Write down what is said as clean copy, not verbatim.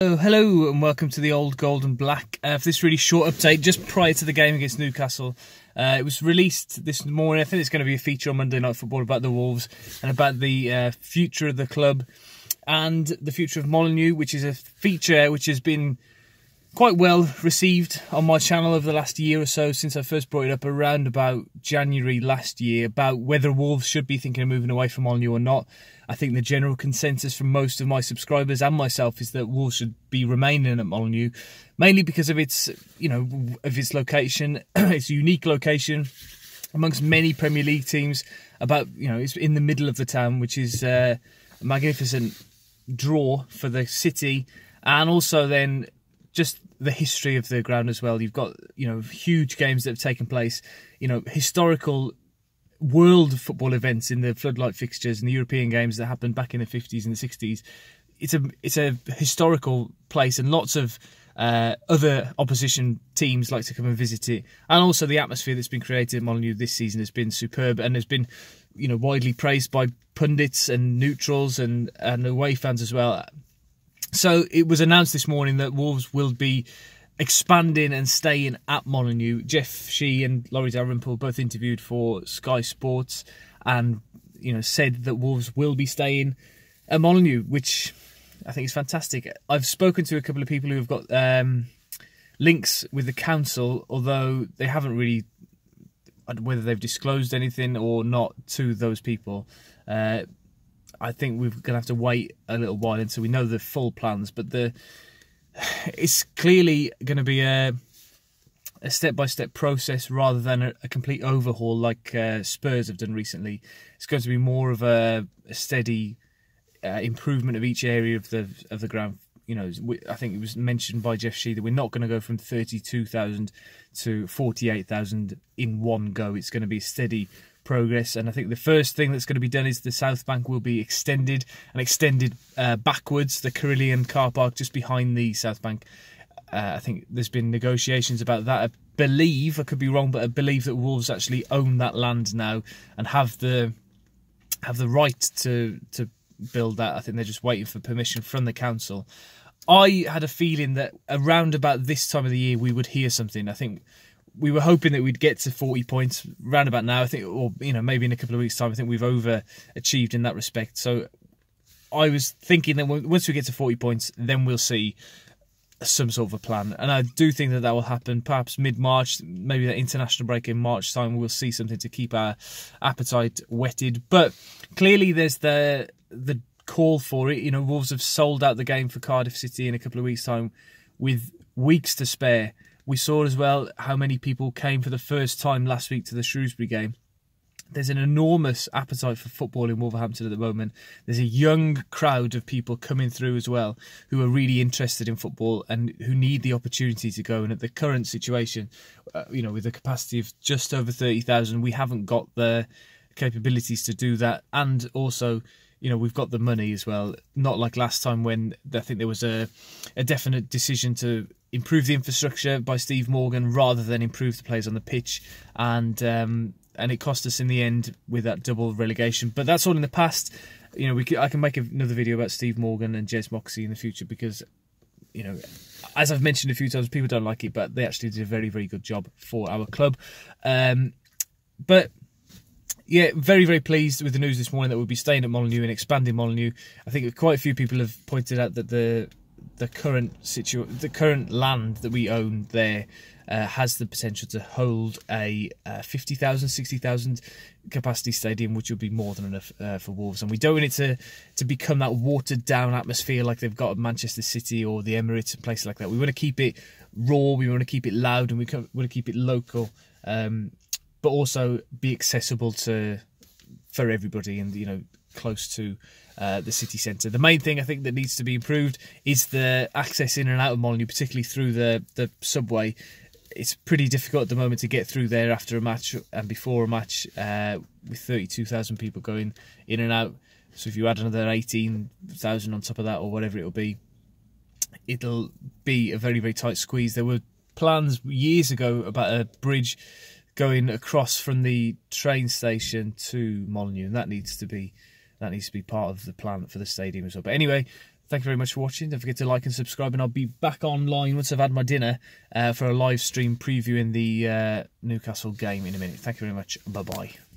Oh, hello and welcome to the Old Gold and Black for this really short update just prior to the game against Newcastle. It was released this morning. I think it's going to be a feature on Monday Night Football about the Wolves and about the future of the club and the future of Molineux, which is a feature which has been quite well received on my channel over the last year or so since I first brought it up around about January last year about whether Wolves should be thinking of moving away from Molineux or not. I think the general consensus from most of my subscribers and myself is that Wolves should be remaining at Molineux, mainly because of its, of its location, its unique location amongst many Premier League teams. It's in the middle of the town, which is a magnificent draw for the city, and also then just the history of the ground as well. You've got, huge games that have taken place, historical world football events in the floodlight fixtures and the European games that happened back in the 50s and the 60s. It's a historical place, and lots of other opposition teams like to come and visit it. And also the atmosphere that's been created at Molineux this season has been superb and has been, widely praised by pundits and neutrals and away fans as well. So it was announced this morning that Wolves will be expanding and staying at Molineux. Jeff Shee and Laurie Dalrymple both interviewed for Sky Sports and said that Wolves will be staying at Molineux, which I think is fantastic. I've spoken to a couple of people who have got links with the council, although they haven't really, whether they've disclosed anything or not to those people. I think we're going to have to wait a little while until we know the full plans, but it's clearly going to be a step-by-step process rather than a complete overhaul like Spurs have done recently. It's going to be more of a steady improvement of each area of the ground. I think it was mentioned by Jeff Shee that we're not going to go from 32,000 to 48,000 in one go. It's going to be steady progress, and I think the first thing that's going to be done is the South Bank will be extended backwards, the Carillion car park just behind the South Bank. I think there's been negotiations about that. I believe, I could be wrong, but I believe that Wolves actually own that land now and have the right to build that. I think they're just waiting for permission from the council. I had a feeling that around about this time of the year we would hear something. I think we were hoping that we'd get to 40 points round about now. I think, or maybe in a couple of weeks' time. I think we've overachieved in that respect. So I was thinking that once we get to 40 points, then we'll see some sort of a plan. And I do think that will happen, perhaps mid-March, maybe that international break in March time. We'll see something to keep our appetite whetted. But clearly there's the call for it. Wolves have sold out the game for Cardiff City in a couple of weeks' time with weeks to spare. We saw as well how many people came for the first time last week to the Shrewsbury game. There's an enormous appetite for football in Wolverhampton at the moment. There's a young crowd of people coming through as well who are really interested in football and who need the opportunity to go. And at the current situation, with a capacity of just over 30,000, we haven't got the capabilities to do that. And also, we've got the money as well. Not like last time when I think there was a definite decision to improve the infrastructure by Steve Morgan rather than improve the players on the pitch, and it cost us in the end with that double relegation. But that's all in the past. I can make another video about Steve Morgan and Jez Moxey in the future because, as I've mentioned a few times, people don't like it, but they actually did a very, very good job for our club. But yeah, very, very pleased with the news this morning that we'll be staying at Molineux and expanding Molineux. I think quite a few people have pointed out that the current land that we own there has the potential to hold a 50,000, 60,000 capacity stadium, which would be more than enough for Wolves. And we don't want it to become that watered down atmosphere like they've got at Manchester City or the Emirates and places like that. We want to keep it raw, we want to keep it loud, and we want to keep it local, but also be accessible for everybody and close to the city centre. The main thing I think that needs to be improved is the access in and out of Molineux, particularly through the subway. It's pretty difficult at the moment to get through there after a match and before a match with 32,000 people going in and out. So if you add another 18,000 on top of that or whatever it'll be a very, very tight squeeze. There were plans years ago about a bridge going across from the train station to Molineux, and that needs to be part of the plan for the stadium as well. But anyway, Thank you very much for watching. Don't forget to like and subscribe, and I'll be back online once I've had my dinner for a live stream previewing the Newcastle game in a minute. Thank you very much. Bye-bye.